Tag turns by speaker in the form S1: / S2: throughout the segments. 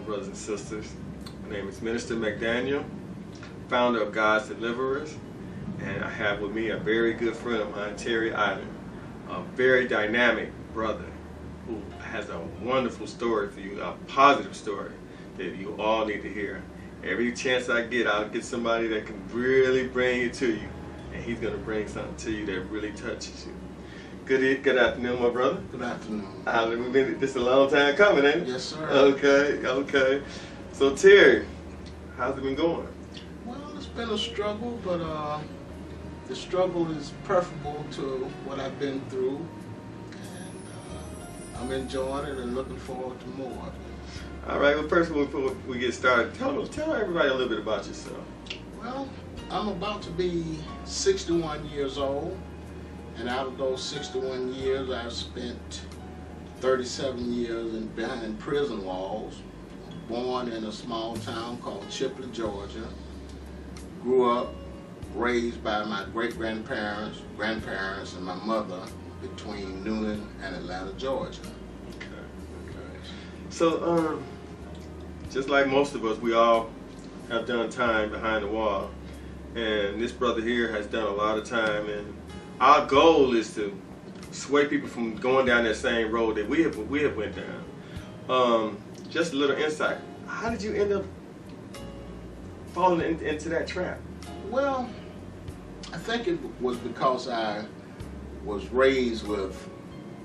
S1: brothers and sisters. My name is Minister McDaniel, founder of God's Deliverers, and I have with me a very good friend of mine, Terry Island, a very dynamic brother who has a wonderful story for you, a positive story that you all need to hear. Every chance I get, I'll get somebody that can really bring it to you, and he's going to bring something to you that really touches you. Good afternoon, my brother.
S2: Good afternoon.
S1: We've been this a long time coming, ain't it?
S2: Yes, sir.
S1: Okay. So Terry, how's it been going?
S2: Well, it's been a struggle, but the struggle is preferable to what I've been through, and I'm enjoying it and looking forward to more of it.
S1: All right. Well, first, before we get started, tell everybody a little bit about yourself.
S2: Well, I'm about to be 61 years old. And out of those 61 years, I've spent 37 years behind prison walls. Born in a small town called Chipley, Georgia. Grew up, raised by my great-grandparents, grandparents, and my mother between Noonan and Atlanta, Georgia.
S1: Okay. So, just like most of us, we all have done time behind the wall. And this brother here has done a lot of time, and our goal is to sway people from going down that same road that we have went down. Just a little insight. How did you end up falling into that trap?
S2: Well, I think it was because I was raised with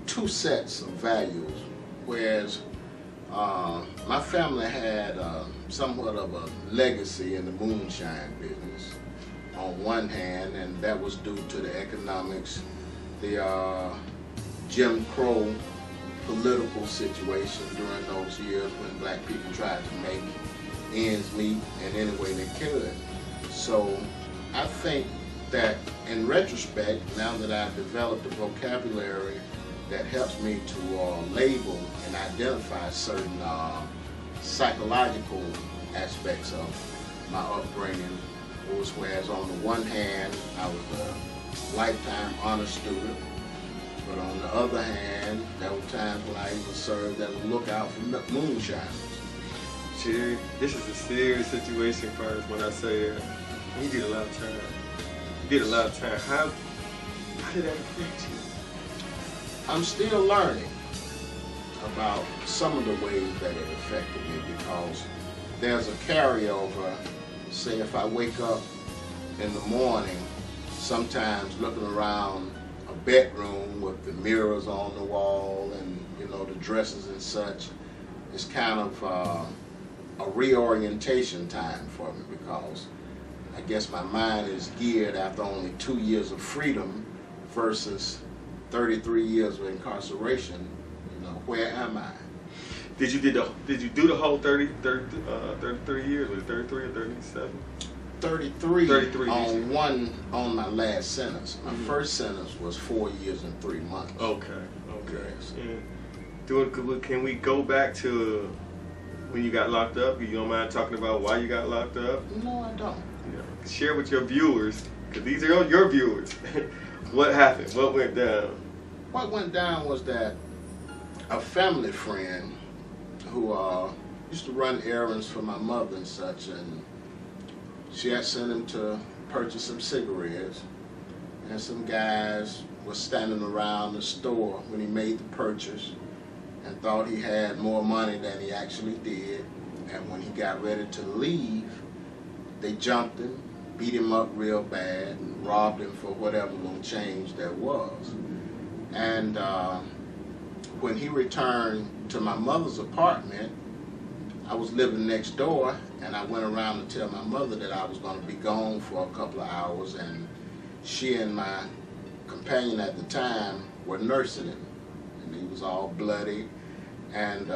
S2: two sets of values, whereas my family had somewhat of a legacy in the moonshine business on one hand, and that was due to the economics, the Jim Crow political situation during those years when black people tried to make ends meet in any way they could. So I think that in retrospect, now that I've developed a vocabulary that helps me to label and identify certain psychological aspects of my upbringing, whereas on the one hand, I was a lifetime honor student, but on the other hand, there were times when I even served as a lookout for moonshiners.
S1: Jerry, this is a serious situation first when I say that. You did a lot of time. How did that affect you?
S2: I'm still learning about some of the ways that it affected me, because there's a carryover. Say if I wake up in the morning, sometimes looking around a bedroom with the mirrors on the wall and the dresses and such, it's kind of a reorientation time for me, because I guess my mind is geared after only 2 years of freedom versus 33 years of incarceration. Where am I?
S1: Did you do the whole 33 years? Was it 33 or 37?
S2: 33 on my last sentence. My first sentence was 4 years and 3 months.
S1: Okay.
S2: Yes.
S1: Can we go back to when you got locked up? You don't mind talking about why you got locked up?
S2: No, I don't.
S1: Share with your viewers, because these are your viewers. What happened? What went down?
S2: What went down was that a family friend who used to run errands for my mother and such, and she had sent him to purchase some cigarettes, and some guys were standing around the store when he made the purchase and thought he had more money than he actually did, and when he got ready to leave, they jumped him, beat him up real bad, and robbed him for whatever little change there was. And when he returned to my mother's apartment, I was living next door, and I went around to tell my mother that I was going to be gone for a couple of hours, and she and my companion at the time were nursing him, and he was all bloody, and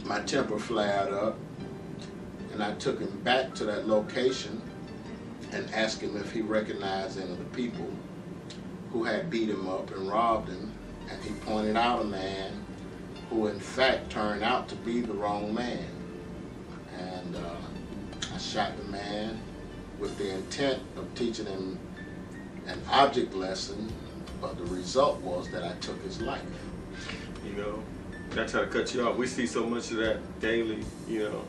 S2: my temper flared up, and I took him back to that location and asked him if he recognized any of the people who had beat him up and robbed him, and he pointed out a man who in fact turned out to be the wrong man. And I shot the man with the intent of teaching him an object lesson, but the result was that I took his life.
S1: You know, I try to cut you off. We see so much of that daily, you know.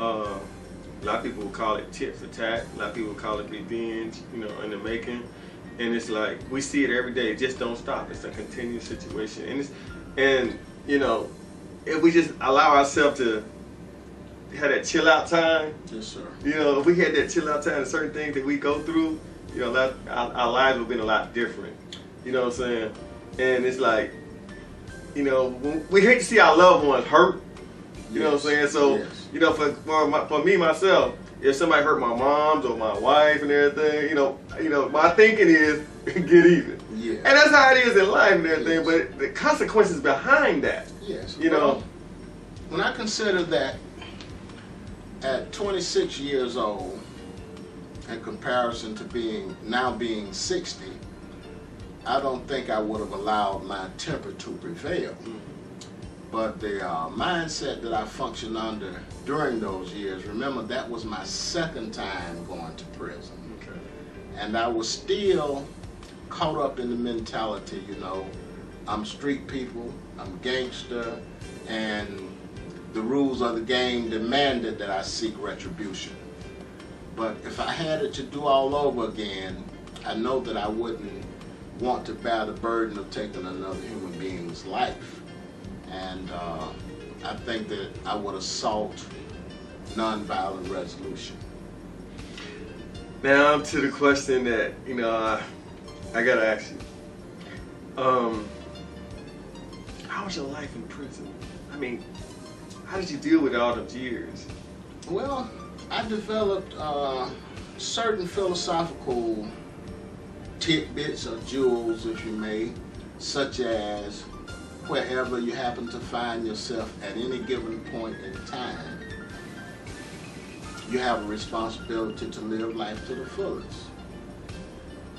S1: A lot of people will call it tit for tat. A lot of people will call it revenge, you know, in the making. And it's like, we see it every day. It just don't stop. It's a continuous situation. And you know, if we just allow ourselves to have that chill out time,
S2: yes, sir.
S1: You know, if we had that chill out time, certain things that we go through, you know, our lives would have been a lot different. You know what I'm saying? And it's like, you know, we hate to see our loved ones hurt. You know what I'm saying? So,
S2: yes.
S1: You know, for me, myself, if somebody hurt my moms or my wife and everything, you know, my thinking is get even.
S2: Yeah.
S1: And that's how it is in life and everything, yes. But the consequences behind that.
S2: Yes.
S1: You know.
S2: When I consider that at 26 years old, in comparison to being 60, I don't think I would have allowed my temper to prevail. Mm-hmm. But the mindset that I functioned under during those years, remember that was my second time going to prison.
S1: Okay.
S2: And I was still caught up in the mentality, you know, I'm street people, I'm gangster, and the rules of the game demanded that I seek retribution. But if I had it to do all over again, I know that I wouldn't want to bear the burden of taking another human being's life. And I think that I would assault nonviolent resolution.
S1: Now to the question that, you know, I gotta ask you. How was your life in prison? I mean, how did you deal with all those years?
S2: Well, I developed certain philosophical tidbits or jewels, if you may, such as wherever you happen to find yourself at any given point in time, you have a responsibility to live life to the fullest.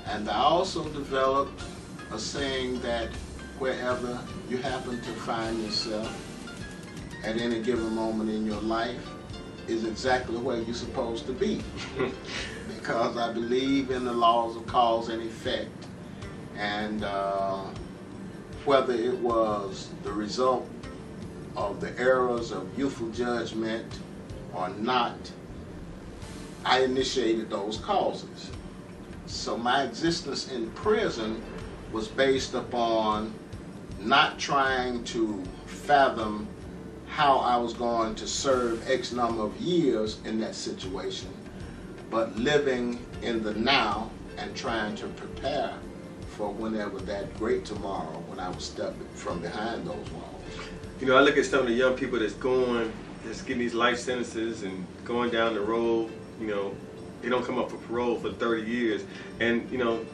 S2: And I also developed a saying that wherever you happen to find yourself at any given moment in your life is exactly where you're supposed to be. Because I believe in the laws of cause and effect. And whether it was the result of the errors of youthful judgment or not, I initiated those causes. So my existence in prison was based upon not trying to fathom how I was going to serve X number of years in that situation, but living in the now and trying to prepare for whenever that great tomorrow when I would step from behind those walls.
S1: You know, I look at some of the young people that's getting these life sentences and going down the road, you know, they don't come up for parole for 30 years. And, you know,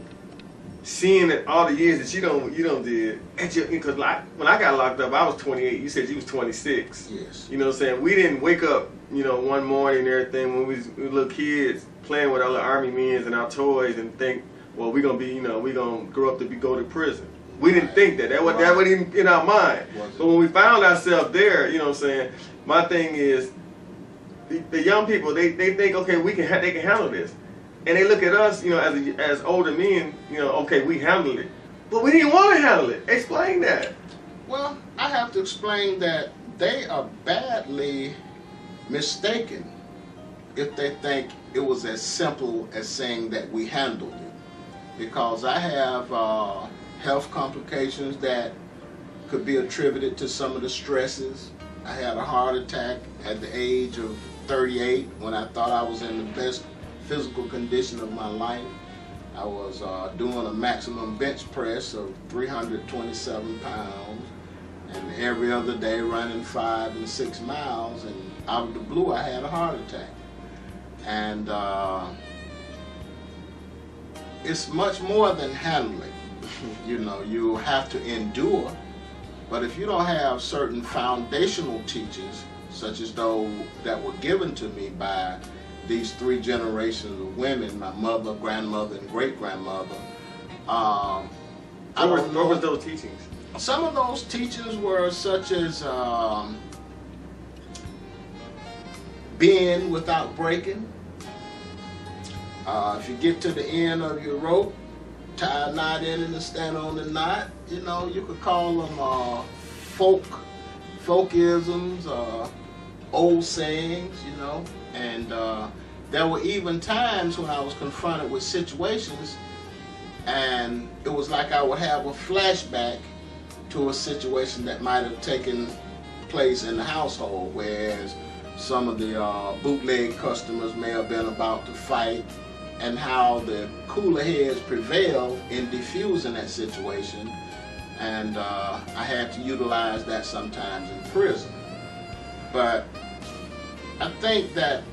S1: seeing that all the years that you don't did, because like, when I got locked up, I was 28. You said you was 26.
S2: Yes.
S1: You know what I'm saying? We didn't wake up, you know, one morning and everything when we were little kids playing with our little army men and our toys and think, well, we're going to be, you know, we're going to grow up to go to prison. We didn't think that. That wasn't even in our mind. But when we found ourselves there, you know what I'm saying, my thing is, the young people, they think, okay, they can handle this. And they look at us, you know, as older men, you know, okay, we handled it. But we didn't want to handle it. Explain that.
S2: Well, I have to explain that they are badly mistaken if they think it was as simple as saying that we handled it. Because I have health complications that could be attributed to some of the stresses. I had a heart attack at the age of 38 when I thought I was in the best physical condition of my life. I was doing a maximum bench press of 327 pounds and every other day running 5 and 6 miles, and out of the blue I had a heart attack. And it's much more than handling. You know, you have to endure, but if you don't have certain foundational teachings, such as those that were given to me by these 3 generations of women, my mother, grandmother, and great-grandmother.
S1: What were those teachings?
S2: Some of those teachings were such as bend without breaking. If you get to the end of your rope, tie a knot in it and stand on the knot. You know, you could call them folk folkisms, old sayings, you know, and there were even times when I was confronted with situations and it was like I would have a flashback to a situation that might have taken place in the household, whereas some of the bootleg customers may have been about to fight, and how the cooler heads prevailed in diffusing that situation. And I had to utilize that sometimes in prison. But I think that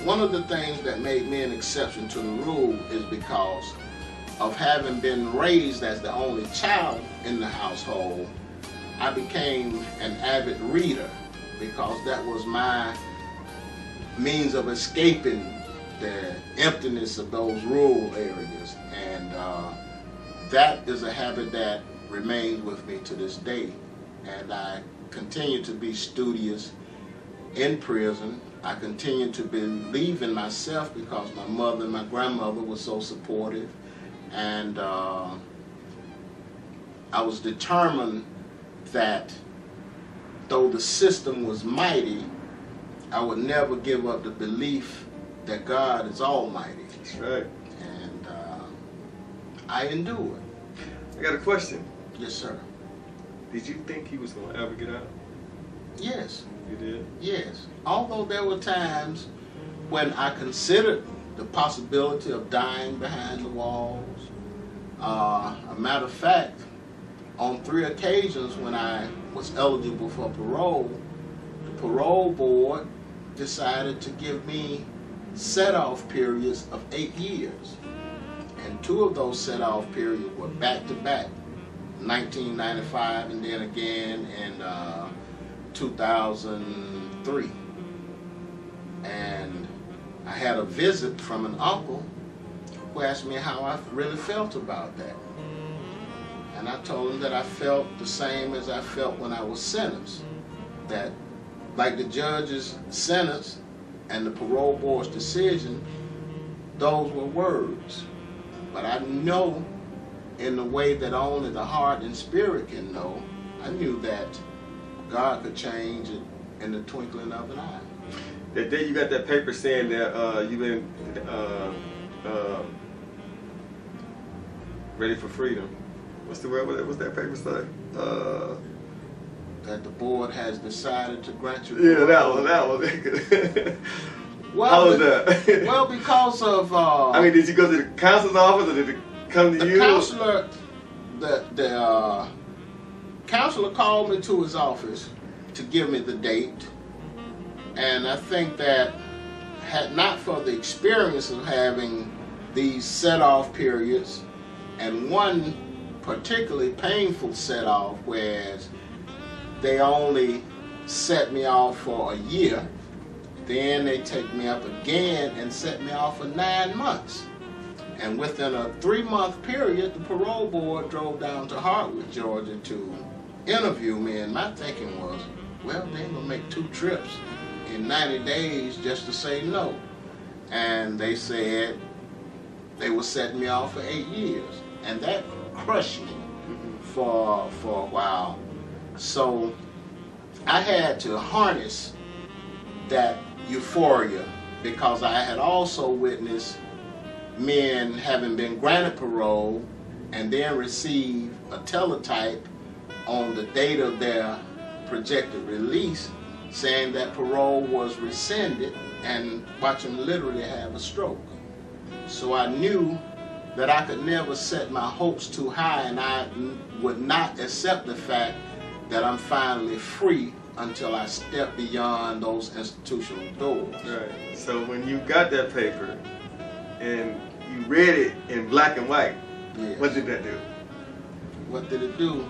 S2: one of the things that made me an exception to the rule is because of having been raised as the only child in the household. I became an avid reader because that was my means of escaping the emptiness of those rural areas. And that is a habit that remains with me to this day. And I continue to be studious in prison. I continue to believe in myself because my mother and my grandmother were so supportive. And I was determined that though the system was mighty, I would never give up the belief that God is almighty.
S1: That's right.
S2: And I endured.
S1: I got a question.
S2: Yes, sir.
S1: Did you think he was going to ever get out?
S2: Yes.
S1: You did?
S2: Yes. Although there were times when I considered the possibility of dying behind the walls. A matter of fact, on 3 occasions when I was eligible for parole, the parole board decided to give me set-off periods of 8 years. And 2 of those set-off periods were back-to-back, 1995 and then again in 2003. And I had a visit from an uncle who asked me how I really felt about that. And I told him that I felt the same as I felt when I was sentenced. That like the judge's sentence and the parole board's decision, those were words. But I know in the way that only the heart and spirit can know, I knew that God could change it in the twinkling of an eye.
S1: That day you got that paper saying that you've been ready for freedom. What's the word? What's that paper say?
S2: That the board has decided to grant you.
S1: Yeah, that one.
S2: Well,
S1: how was that?
S2: Well, because of.
S1: I mean, did you go to the counselor's office or did it come to you?
S2: The counselor called me to his office to give me the date, and I think that had not for the experience of having these set-off periods, and one particularly painful set-off, whereas they only set me off for a year, then they take me up again and set me off for 9 months. And within a 3-month period, the parole board drove down to Hartwood, Georgia to interview me, and my thinking was, well, they ain't gonna make 2 trips in 90 days just to say no. And they said they were setting me off for 8 years. And that crushed me for a while. So I had to harness that euphoria because I had also witnessed men having been granted parole and then receive a teletype on the date of their projected release saying that parole was rescinded, and watch them literally have a stroke. So I knew that I could never set my hopes too high, and I would not accept the fact that I'm finally free until I step beyond those institutional doors.
S1: Right. So when you got that paper and you read it in black and white,
S2: Yes.
S1: What did that do?
S2: What did it do?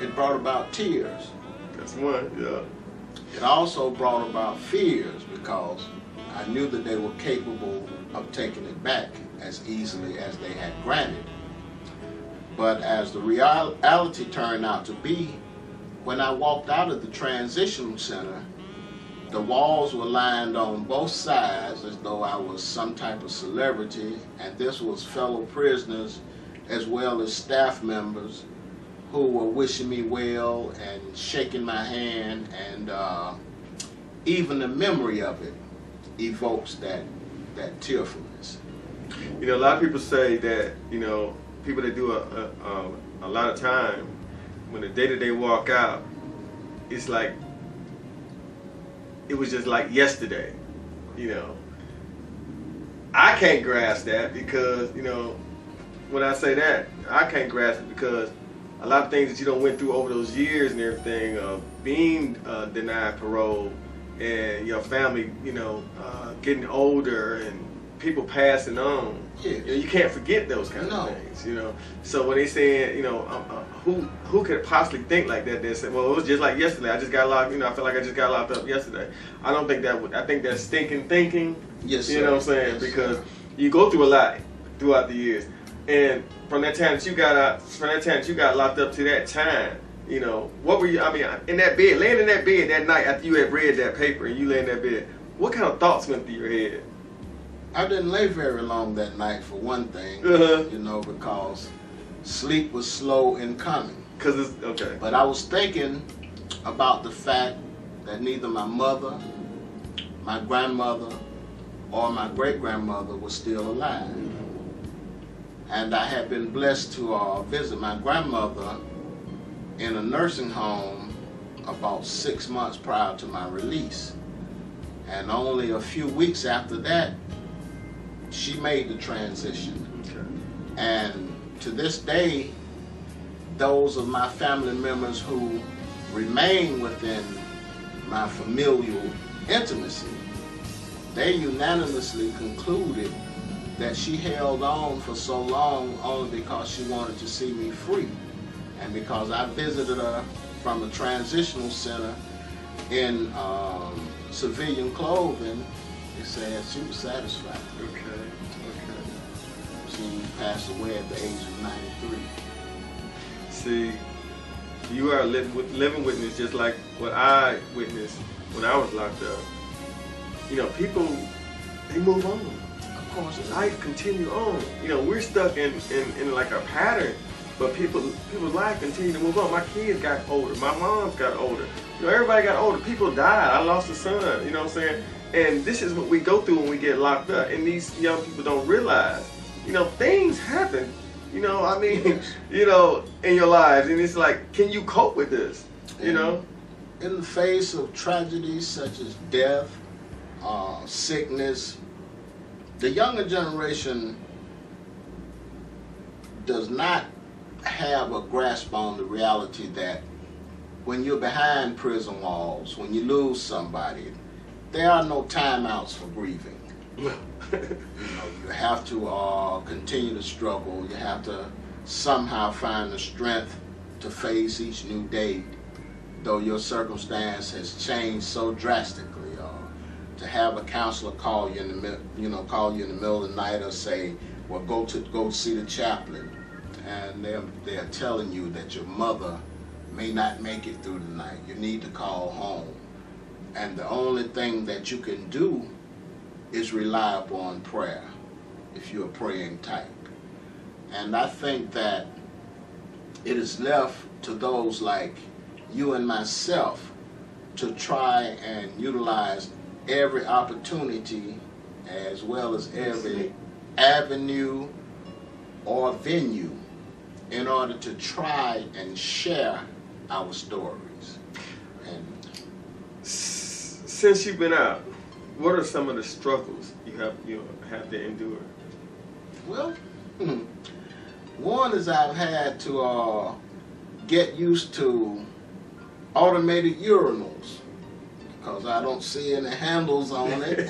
S2: It brought about tears.
S1: That's one, yeah.
S2: It also brought about fears because I knew that they were capable of taking it back as easily as they had granted. But as the reality turned out to be, when I walked out of the transitional center, the walls were lined on both sides as though I was some type of celebrity, and this was fellow prisoners as well as staff members who were wishing me well and shaking my hand, and even the memory of it evokes that tearfulness.
S1: You know, a lot of people say that, you know, people that do a lot of time, when the day that they walk out, it's like, it was just like yesterday, you know. I can't grasp that because, you know, when I say that, I can't grasp it because a lot of things that you don't went through over those years and everything of being denied parole and your family, you know, getting older and people passing on.
S2: Yes.
S1: You know, you can't forget those kind of things, you know. So when they say, you know, who could possibly think like that? They say, well, it was just like yesterday. I just got locked, you know, I feel like I just got locked up yesterday. I don't think that would, I think that's stinking thinking.
S2: Yes, sir.
S1: You know what I'm saying?
S2: Yes,
S1: because
S2: sir.
S1: you go through a lot throughout the years. And from that time that you got out, from that time that you got locked up to that time, you know, what were you, I mean, in that bed, laying in that bed that night after you had read that paper and you lay in that bed, what kind of thoughts went through your head?
S2: I didn't lay very long that night, for one thing, you know, because sleep was slow in coming.
S1: Because it's, okay.
S2: But I was thinking about the fact that neither my mother, my grandmother, or my great-grandmother was still alive. And I had been blessed to visit my grandmother in a nursing home about 6 months prior to my release. And only a few weeks after that, she made the transition.
S1: Okay.
S2: And to this day, those of my family members who remain within my familial intimacy, they unanimously concluded that she held on for so long only because she wanted to see me free. And because I visited her from a transitional center in civilian clothing, they said she was satisfied.
S1: Okay.
S2: She passed away at the age of 93.
S1: See, you are a living witness, just like what I witnessed when I was locked up. You know, people, they move on.
S2: Of course.
S1: Life continue on. You know, we're stuck in like a pattern, but people's life continue to move on. My kids got older. My mom's got older. You know, everybody got older. People died. I lost a son. You know what I'm saying? And this is what we go through when we get locked up. And these young people don't realize, you know, things happen. You know, I mean, you know, in your lives, and it's like, can you cope with this? You know,
S2: in the face of tragedies such as death, sickness, the younger generation does not have a grasp on the reality that when you're behind prison walls, when you lose somebody, there are no timeouts for grieving. You know, you have to continue to struggle. You have to somehow find the strength to face each new day, though your circumstance has changed so drastically. To have a counselor call you in the call you in the middle of the night or say, well, go see the chaplain, and they're telling you that your mother may not make it through the night. You need to call home, and the only thing that you can do is rely upon prayer if you're a praying type. And I think that it is left to those like you and myself to try and utilize every opportunity as well as every avenue or venue in order to try and share our stories. And
S1: since you've been out, what are some of the struggles you have to endure?
S2: Well, one is I've had to get used to automated urinals, because I don't see any handles on it.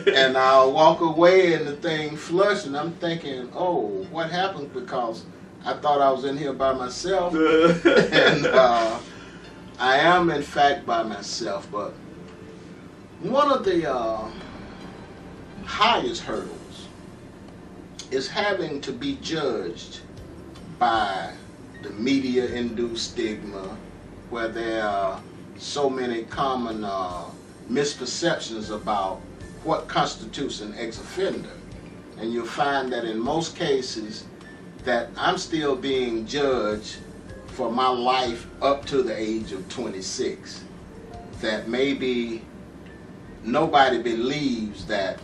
S2: And I'll walk away and the thing flush, and I'm thinking, oh, what happened? Because I thought I was in here by myself. And I am, in fact, by myself. But one of the highest hurdles is having to be judged by the media-induced stigma, where there are so many common misperceptions about what constitutes an ex-offender. And you'll find that in most cases, that I'm still being judged for my life up to the age of 26. That maybe nobody believes that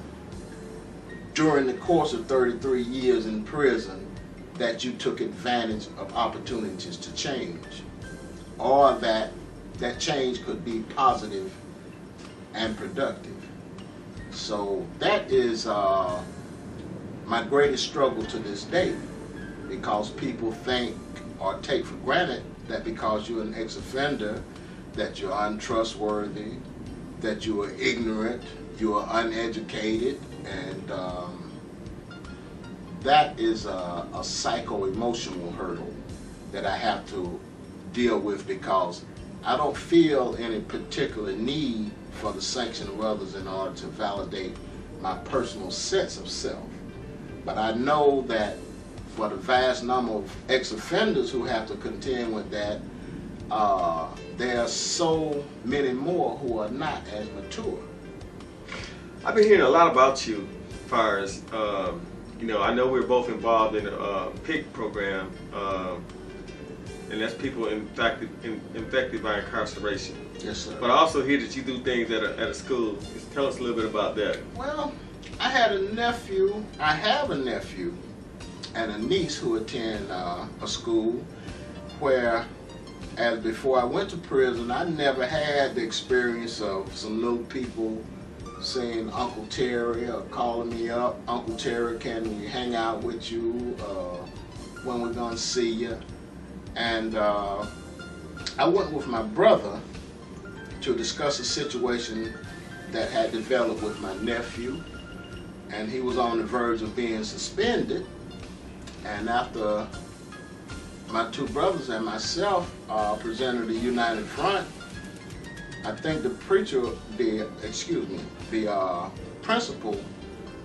S2: during the course of 33 years in prison that you took advantage of opportunities to change, or that that change could be positive and productive. So that is my greatest struggle to this day, because people think or take for granted that because you're an ex-offender that you're untrustworthy, that you are ignorant, you are uneducated, and that is a psycho-emotional hurdle that I have to deal with, because I don't feel any particular need for the sanction of others in order to validate my personal sense of self. But I know that for the vast number of ex-offenders who have to contend with that, there are so many more who are not as mature.
S1: I've been hearing a lot about you as far as, you know, I know we're both involved in a PIC program, and that's people infected by incarceration.
S2: Yes, sir.
S1: But I also hear that you do things at a school. Just tell us a little bit about that.
S2: Well, I have a nephew and a niece who attend a school where, as before I went to prison, I never had the experience of some little people saying Uncle Terry or calling me up, Uncle Terry, can we hang out with you, when we're gonna see you. And I went with my brother to discuss a situation that had developed with my nephew, and he was on the verge of being suspended. And after my two brothers and myself presented a united front, I think the principal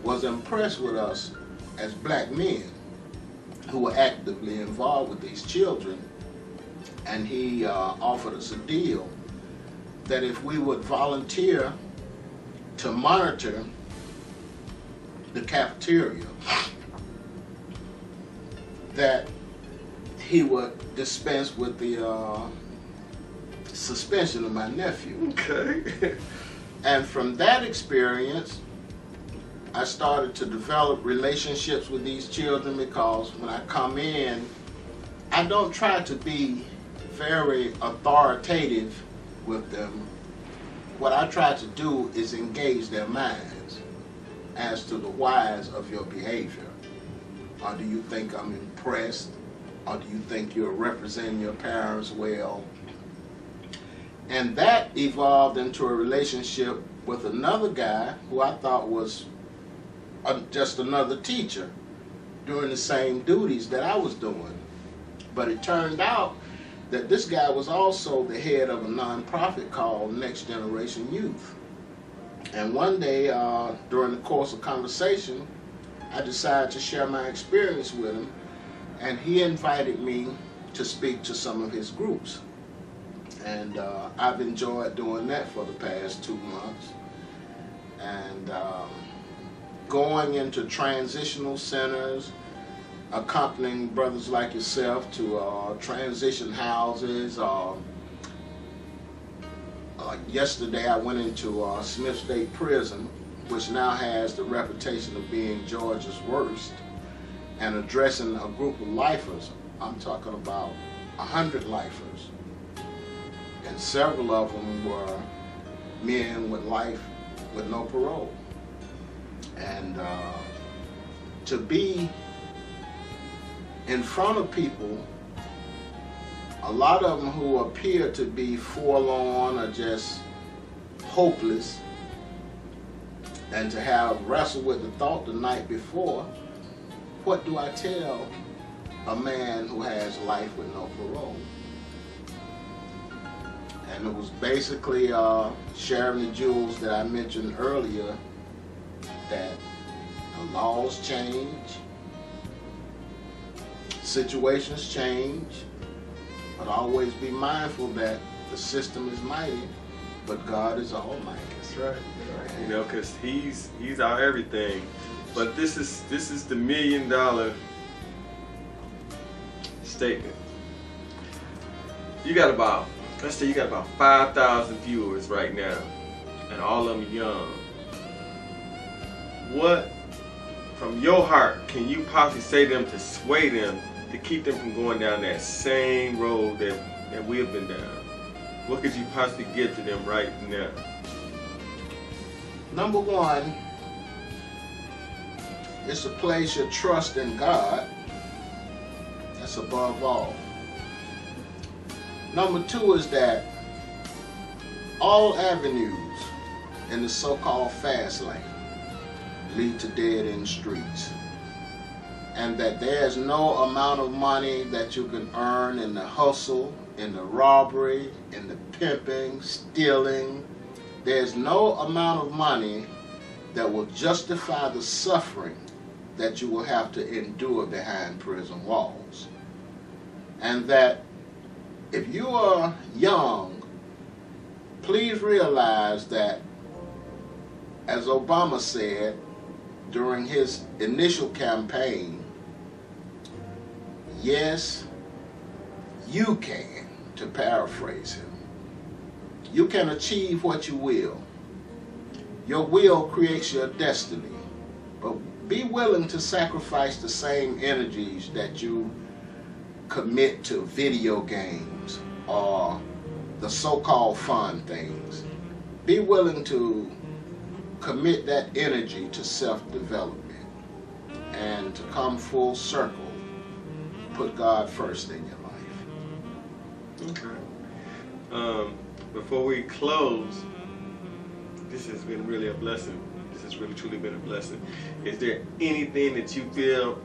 S2: was impressed with us as black men who were actively involved with these children, and he offered us a deal that if we would volunteer to monitor the cafeteria, that he would dispense with the suspension of my nephew.
S1: Okay.
S2: And from that experience, I started to develop relationships with these children, because when I come in, I don't try to be very authoritative with them. What I try to do is engage their minds as to the whys of your behavior. Or do you think I'm impressed? Or do you think you're representing your parents well? And that evolved into a relationship with another guy who I thought was just another teacher doing the same duties that I was doing. But it turned out that this guy was also the head of a nonprofit called Next Generation Youth. And one day, during the course of conversation, I decided to share my experience with him, and he invited me to speak to some of his groups. And I've enjoyed doing that for the past 2 months. And going into transitional centers, accompanying brothers like yourself to transition houses. Yesterday I went into Smith State Prison, which now has the reputation of being Georgia's worst, and addressing a group of lifers. I'm talking about 100 lifers. And several of them were men with life with no parole. And to be in front of people, a lot of them who appear to be forlorn or just hopeless, and to have wrestled with the thought the night before, what do I tell a man who has life with no parole? And it was basically sharing the jewels that I mentioned earlier, that the laws change, situations change, but always be mindful that the system is mighty, but God is almighty.
S1: That's right. You know, because he's our everything. But this is the $1 million statement. You got about, let's say you got about 5,000 viewers right now, and all of them young. What, from your heart, can you possibly say to them to sway them to keep them from going down that same road that we have been down? What could you possibly give to them right now?
S2: Number one is to place your trust in God. That's above all. Number two is that all avenues in the so-called fast lane lead to dead-end streets, and that there's no amount of money that you can earn in the hustle, in the robbery, in the pimping, stealing. There's no amount of money that will justify the suffering that you will have to endure behind prison walls. And that if you are young, please realize that, as Obama said during his initial campaign, yes, you can, to paraphrase him. You can achieve what you will. Your will creates your destiny. But be willing to sacrifice the same energies that you commit to video games or the so-called fun things. Be willing to commit that energy to self-development and to come full circle. Put God first in your life.
S1: Okay. Before we close, this has been really a blessing. This has really truly been a blessing. Is there anything that you feel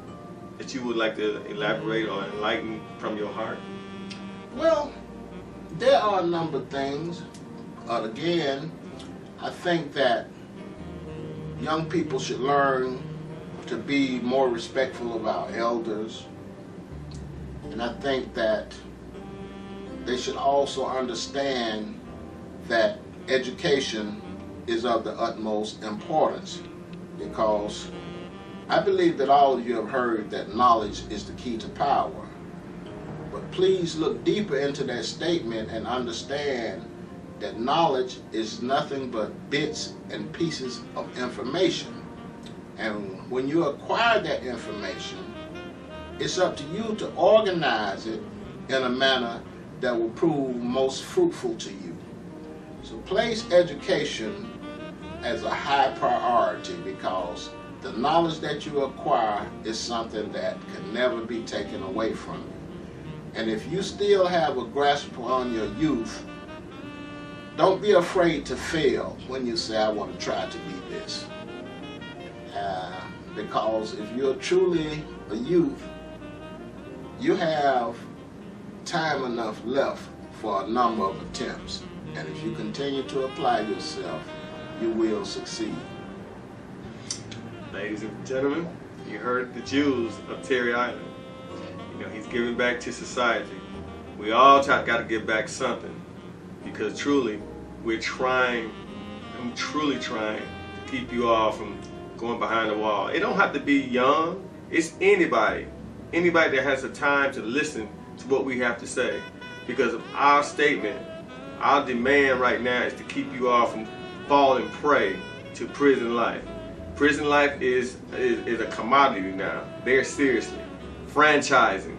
S1: that you would like to elaborate or enlighten from your heart?
S2: Well, there are a number of things. Again, I think that young people should learn to be more respectful of our elders. And I think that they should also understand that education is of the utmost importance, because I believe that all of you have heard that knowledge is the key to power. But please look deeper into that statement and understand that knowledge is nothing but bits and pieces of information. And when you acquire that information, it's up to you to organize it in a manner that will prove most fruitful to you. So place education as a high priority, because the knowledge that you acquire is something that can never be taken away from you. And if you still have a grasp on your youth, don't be afraid to fail when you say, I want to try to be this. Because if you're truly a youth, you have time enough left for a number of attempts. And if you continue to apply yourself, you will succeed.
S1: Ladies and gentlemen, you heard the jewels of Terry Island. You know, he's giving back to society. We all got to give back something, because truly, I'm truly trying to keep you all from going behind the wall. It don't have to be young. It's anybody that has the time to listen to what we have to say. Because of our statement, our demand right now is to keep you all from falling prey to prison life. Prison life is a commodity now. They're seriously franchising.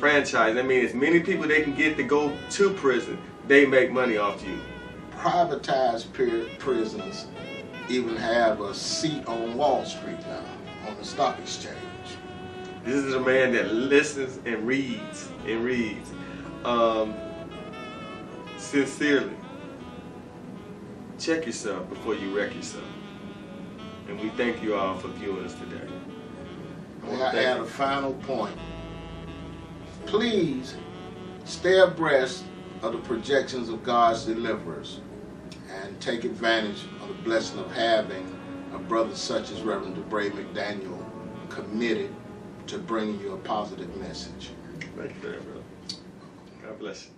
S1: I mean, as many people they can get to go to prison, they make money off you.
S2: Privatized prisons even have a seat on Wall Street now, on the stock exchange.
S1: This is a man that listens and reads sincerely, check yourself before you wreck yourself. And we thank you all for viewing us today.
S2: May I add a final point? Please stay abreast of the projections of God's deliverers and take advantage of the blessing of having a brother such as Reverend DeBray McDaniel committed to bringing you a positive message.
S1: Thank you for that, brother. God bless you.